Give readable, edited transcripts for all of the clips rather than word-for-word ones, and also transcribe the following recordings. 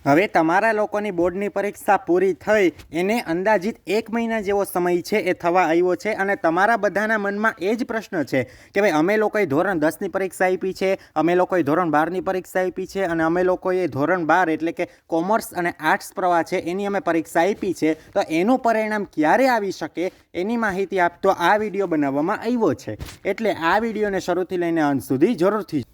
હવે તમારા લોકોની બોર્ડની પરીક્ષા પૂરી થઈ એને અંદાજિત 1 મહિના જેવો સમય છે એ થવા આવ્યો છે અને તમારા બધાના મનમાં એ જ પ્રશ્ન છે કે ભાઈ અમે લોકોએ ધોરણ 10ની પરીક્ષા આપી છે, અમે લોકોએ ધોરણ 12ની પરીક્ષા આપી છે અને અમે લોકોએ ધોરણ 12 એટલે કે કોમર્સ અને આર્ટ્સ પ્રવાહ છે એની અમે પરીક્ષા આપી છે, તો એનું પરિણામ ક્યારે આવી શકે એની માહિતી આપતો આ વિડીયો બનાવવામાં આવ્યો છે. એટલે આ વિડીયોને શરૂથી લઈને અંત સુધી જરૂરથી.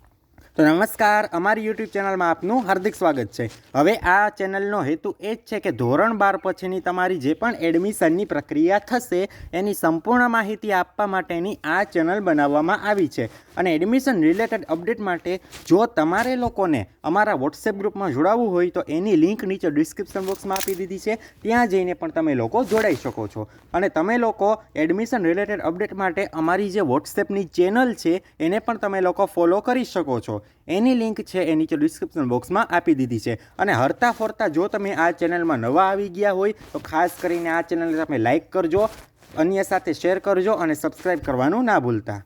તો નમસ્કાર, અમારી યુટ્યુબ ચેનલમાં આપનું હાર્દિક સ્વાગત છે. હવે આ ચેનલનો હેતુ એ જ છે કે ધોરણ 12 પછીની તમારી જે પણ એડમિશનની પ્રક્રિયા થશે એની સંપૂર્ણ માહિતી આપવા માટેની આ ચેનલ બનાવવામાં આવી છે. અને એડમિશન રિલેટેડ અપડેટ માટે જો તમારે લોકોને અમારા વોટ્સએપ ગ્રુપમાં જોડાવવું હોય તો એની લિંક નીચે ડિસ્ક્રિપ્શન બોક્સમાં આપી દીધી છે, ત્યાં જઈને પણ તમે લોકો જોડાઈ શકો છો. અને તમે લોકો એડમિશન રિલેટેડ અપડેટ માટે અમારી જે વોટ્સએપની ચેનલ છે એને પણ તમે લોકો ફોલો કરી શકો છો. એની લિંક છે એ નીચે ડિસ્ક્રિપ્શન બોક્સમાં આપી દીધી છે. અને હરતા ફરતા જો તમે આ ચેનલમાં નવા આવી ગયા હોય તો ખાસ કરીને આ ચેનલને તમે લાઈક કરજો, અન્ય સાથે શેર કરજો અને સબસ્ક્રાઈબ કરવાનું ના ભૂલતા.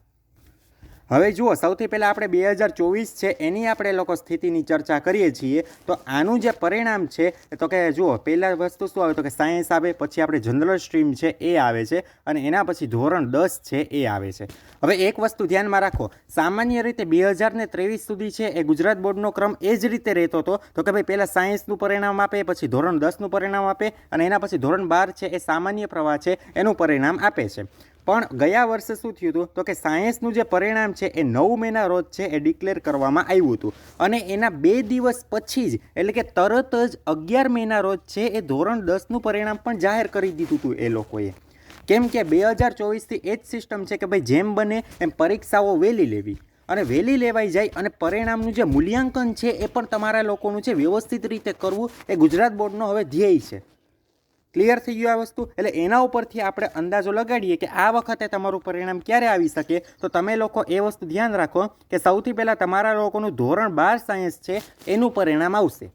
હવે જુઓ, સૌથી પહેલાં આપણે 2024 છે એની આપણે લોકો સ્થિતિની ચર્ચા કરીએ છીએ. તો આનું જે પરિણામ છે તો કે જુઓ, પહેલાં વસ્તુ શું આવે તો કે સાયન્સ આવે, પછી આપણે જનરલ સ્ટ્રીમ છે એ આવે છે અને એના પછી ધોરણ 10 છે એ આવે છે. હવે એક વસ્તુ ધ્યાનમાં રાખો, સામાન્ય રીતે 2023 સુધી છે એ ગુજરાત બોર્ડનો ક્રમ એ જ રીતે રહેતો હતો તો કે ભાઈ પહેલાં સાયન્સનું પરિણામ આપે, પછી ધોરણ 10નું પરિણામ આપે અને એના પછી ધોરણ 12 છે એ સામાન્ય પ્રવાહ છે એનું પરિણામ આપે છે. પણ ગયા વર્ષે શું થયું હતું તો કે સાયન્સનું જે પરિણામ છે એ 9 મેના રોજ છે એ ડિક્લેર કરવામાં આવ્યું હતું અને એના 2 દિવસ પછી જ એટલે કે તરત જ 11 મેના રોજ છે એ ધોરણ 10નું પરિણામ પણ જાહેર કરી દીધું હતું એ લોકોએ. કેમ કે 2024થી એ જ સિસ્ટમ છે કે ભાઈ જેમ બને એમ પરીક્ષાઓ વહેલી લેવી અને વહેલી લેવાઈ જાય અને પરિણામનું જે મૂલ્યાંકન છે એ પણ તમારા લોકોનું છે વ્યવસ્થિત રીતે કરવું એ ગુજરાત બોર્ડનો હવે ધ્યેય છે. ક્લિયર થઈ ગયું આ વસ્તુ? એટલે એના ઉપરથી આપણે અંદાજો લગાડીએ કે આ વખતે તમારું પરિણામ ક્યારે આવી શકે. તો તમે લોકો એ વસ્તુ ધ્યાન રાખો કે સૌથી પહેલાં તમારા લોકોનું ધોરણ 12 સાયન્સ છે એનું પરિણામ આવશે.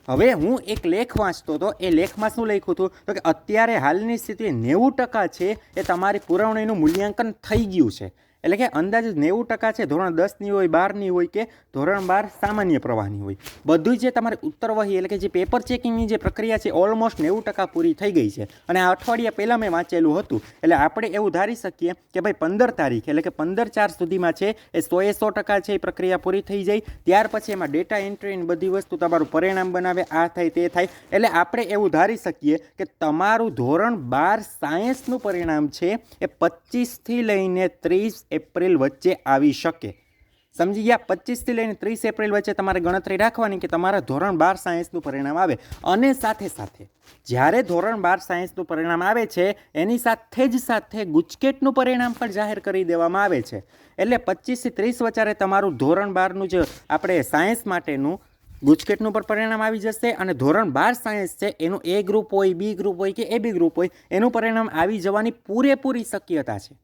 હવે હું એક લેખ વાંચતો હતો, એ લેખમાં શું લખ્યું હતું તો કે અત્યારે હાલની સ્થિતિ 90% છે એ તમારી પુરવણીનું મૂલ્યાંકન થઈ ગયું છે. એટલે કે અંદાજે 90% છે ધોરણ 10ની હોય, 12ની હોય કે ધોરણ 12 સામાન્ય પ્રવાહની હોય. બધું જે તમારે ઉત્તરવહી એટલે કે જે પેપર ચેકિંગની જે પ્રક્રિયા છે ઓલમોસ્ટ 90% પૂરી થઈ ગઈ છે. અને આ અઠવાડિયા પહેલાં મેં વાંચેલું હતું. એટલે આપણે એવું ધારી શકીએ કે ભાઈ 15 તારીખ એટલે કે 15/4 સુધીમાં છે એ 100% છે એ પ્રક્રિયા પૂરી થઈ જાય. ત્યાર પછી એમાં ડેટા એન્ટ્રીની બધી વસ્તુ તમારું પરિણામ બનાવે, આ થાય તે થાય. એટલે આપણે એવું ધારી શકીએ કે તમારું ધોરણ 12 સાયન્સનું પરિણામ છે એ 25થી લઈને 30 એપ્રિલ વચ્ચે આવી શકે. સમજી ગયા? 25થી લઈને 30 એપ્રિલ વચ્ચે તમારે ગણતરી રાખવાની કે તમારા ધોરણ 12 સાયન્સનું પરિણામ આવે. અને સાથે સાથે જ્યારે ધોરણ 12 સાયન્સનું પરિણામ આવે છે એની સાથે ગુજકેટનું પરિણામ પણ જાહેર કરી દેવામાં આવે છે. એટલે 25થી 30 વચ્ચે તમારું ધોરણ 12નું જે આપણે સાયન્સ માટેનું ગુજકેટનું પણ પરિણામ આવી જશે અને ધોરણ 12 સાયન્સ છે એનું એ ગ્રુપ હોય, બી ગ્રુપ હોય કે એબી ગ્રુપ હોય એનું પરિણામ આવી જવાની પૂરેપૂરી શક્યતા છે.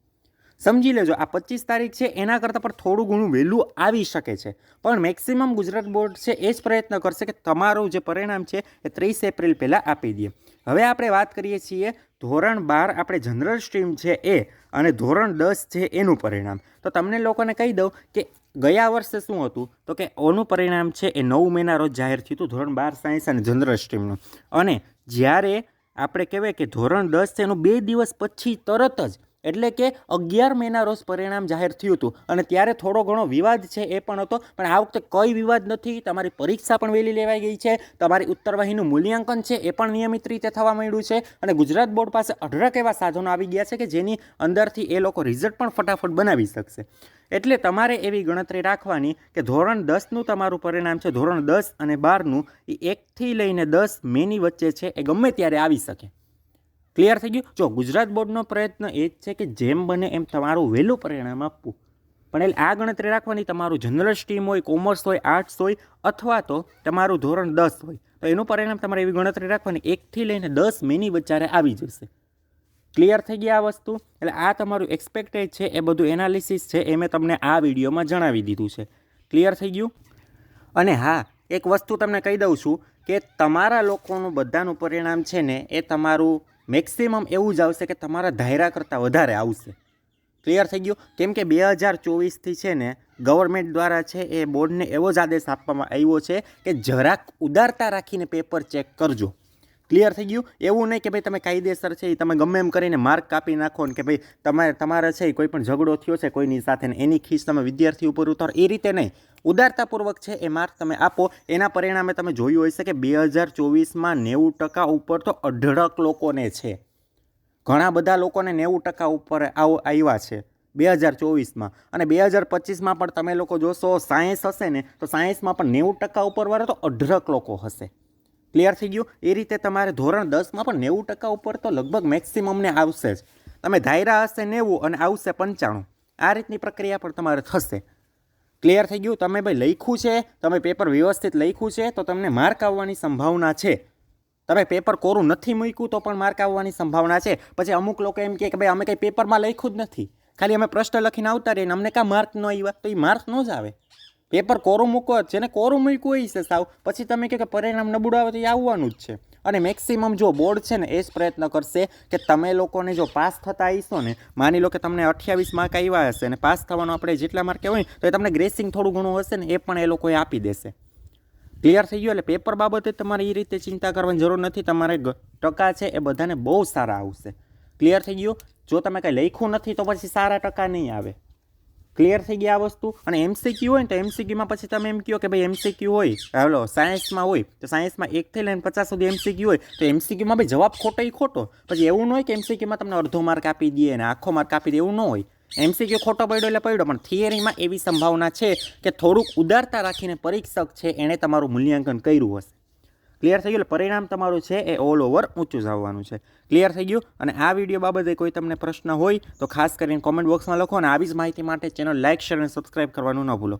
સમજી લેજો, આ 25 તારીખ છે એના કરતાં પણ થોડું ઘણું વહેલું આવી શકે છે. પણ મેક્સિમમ ગુજરાત બોર્ડ છે એ જ પ્રયત્ન કરશે કે તમારું જે પરિણામ છે એ 30 એપ્રિલ પહેલાં આપી દે. હવે આપણે વાત કરીએ છીએ ધોરણ 12 આપણે જનરલ સ્ટ્રીમ છે એ અને ધોરણ 10 છે એનું પરિણામ. તો તમને લોકોને કહી દઉં કે ગયા વર્ષે શું હતું તો કે ઓનું પરિણામ છે એ 9 મેના રોજ જાહેર થયું હતું ધોરણ 12 સાયન્સ અને જનરલ સ્ટ્રીમનું. અને જ્યારે આપણે કહેવાય કે ધોરણ 10 છે એનું 2 દિવસ પછી તરત જ એટલે કે 11 મેના રોજ પરિણામ જાહેર થયું હતું. અને ત્યારે થોડો ઘણો વિવાદ છે એ પણ હતો, પણ આ વખતે કોઈ વિવાદ નથી. તમારી પરીક્ષા પણ વહેલી લેવાઈ ગઈ છે, તમારી ઉત્તરવાહીનું મૂલ્યાંકન છે એ પણ નિયમિત રીતે થવા માંડ્યું છે અને ગુજરાત બોર્ડ પાસે અઢળક એવા સાધનો આવી ગયા છે કે જેની અંદરથી એ લોકો રિઝલ્ટ પણ ફટાફટ બનાવી શકશે. એટલે તમારે એવી ગણતરી રાખવાની કે ધોરણ 10નું તમારું પરિણામ છે ધોરણ 10 અને 12નું એ 1થી લઈને 10 મેની વચ્ચે છે એ ગમે ત્યારે આવી શકે. ક્લિયર થઈ ગયું? જો ગુજરાત બોર્ડનો પ્રયત્ન એ જ છે કે જેમ બને એમ તમારું વહેલું પરિણામ આપવું. પણ એટલે આ ગણતરી રાખવાની, તમારું જનરલ સ્ટ્રીમ હોય, કોમર્સ હોય, આર્ટ્સ હોય અથવા તો તમારું ધોરણ 10 હોય તો એનું પરિણામ તમારે એવી ગણતરી રાખવાની 1થી લઈને 10 મેની વચ્ચે આવી જશે. ક્લિયર થઈ ગયા આ વસ્તુ? એટલે આ તમારું એક્સપેક્ટેડ છે એ બધું એનાલિસિસ છે એ મેં તમને આ વિડીયોમાં જણાવી દીધું છે. ક્લિયર થઈ ગયું? અને હા, એક વસ્તુ તમને કહી દઉં છું કે તમારા લોકોનું બધાનું પરિણામ છે ને એ તમારું મેક્સિમમ એવું જ આવશે કે તમારા ધાર્યા કરતાં વધારે આવશે. ક્લિયર થઈ ગયું? કેમ કે 2024થી છે ને ગવર્મેન્ટ દ્વારા છે એ બોર્ડને એવો જ આદેશ આપવામાં આવ્યો છે કે જરાક ઉદારતા રાખીને પેપર ચેક કરજો. ક્લિયર થઈ ગયું? એવું નહીં કે ભાઈ તમે કાયદેસર છે એ તમે ગમે એમ કરીને માર્ક કાપી નાખો ને કે ભાઈ તમારે છે કોઈ પણ ઝઘડો થયો છે કોઈની સાથે ને એની ખીસ તમે વિદ્યાર્થી ઉપર ઉતારો, એ રીતે નહીં. ઉદારતાપૂર્વક છે એ માર્ક તમે આપો. એના પરિણામે તમે જોયું હશે કે 2024માં 90% ઉપર તો અઢળક લોકોને છે. ઘણા બધા લોકોને 90% ઉપર આવ્યા છે 2024માં. અને 2025માં પણ તમે લોકો જોશો સાયન્સ હશે ને તો સાયન્સમાં પણ 90% ઉપરવાળા તો અઢળક લોકો હશે. ક્લિયર થઈ ગયું? એ રીતે તમારે ધોરણ 10માં પણ 90% ઉપર તો લગભગ મેક્સિમમને આવશે જ. તમે ધાર્યા હશે 90 અને આવશે 95. આ રીતની પ્રક્રિયા પણ તમારે થશે. ક્લિયર થઈ ગયું? તમે ભાઈ લખ્યું છે, તમે પેપર વ્યવસ્થિત લખ્યું છે તો તમને માર્ક આવવાની સંભાવના છે. તમે પેપર કોરું નથી મૂક્યું તો પણ માર્ક આવવાની સંભાવના છે. પછી અમુક લોકો એમ કહે કે ભાઈ અમે કંઈ પેપરમાં લખ્યું જ નથી, ખાલી અમે પ્રશ્ન લખીને આવતા રહીએ ને અમને કાં માર્ક ન આવ્યા, તો એ માર્ક ન જ આવે. પેપર કોરું મૂકો, જેને કોરું મૂક્યું હોય છે સાવ, પછી તમે કહો કે પરિણામ નબળું આવે તો એ આવવાનું જ છે. અને મેક્સિમમ જો બોર્ડ છે ને એ જ પ્રયત્ન કરશે કે તમે લોકોને જો પાસ થતા આવીશો ને, માની લો કે તમને 28 માર્ક આવ્યા હશે ને પાસ થવાનું આપણે જેટલા માર્કે હોય તો એ તમને ગ્રેસિંગ થોડું ઘણું હશે ને એ પણ એ લોકોએ આપી દેશે. ક્લિયર થઈ ગયું? એટલે પેપર બાબતે તમારે એ રીતે ચિંતા કરવાની જરૂર નથી. તમારે ટકા છે એ બધાને બહુ સારા આવશે. ક્લિયર થઈ ગયું? જો તમે કંઈ લખ્યું નથી તો પછી સારા ટકા નહીં આવે. ક્લિયર થઈ ગઈ આ વસ્તુ? અને MCQ હોય ને તો MCQમાં પછી તમે એમ કહો કે ભાઈ MCQ હોય, હાલો સાયન્સમાં હોય તો સાયન્સમાં 1 થી લઈને 50 સુધી MCQ હોય તો MCQમાં ભાઈ જવાબ ખોટો એ ખોટો. પછી એવું ન હોય કે MCQમાં તમને અડધો માર્ક આપી દે ને આખો માર્ક આપી દે, એવું ન હોય. MCQ ખોટો પડ્યો એટલે પડ્યો, પણ થિયરીમાં એવી સંભાવના છે કે થોડુંક ઉદારતા રાખીને પરીક્ષક છે એણે તમારું મૂલ્યાંકન કર્યું હશે. ક્લિયર થઈ ગયું? પરિણામ તમારું છે એ ઓલ ઓવર ઊંચું જ આવવાનું છે. ક્લિયર થઈ ગયું? અને આ વિડીયો બાબતે કોઈ તમને પ્રશ્ન હોય તો ખાસ કરીને કોમેન્ટ બોક્સમાં લખો. અને આવી જ માહિતી માટે ચેનલ લાઇક, શેર અને સબસ્ક્રાઈબ કરવાનું ન ભૂલો.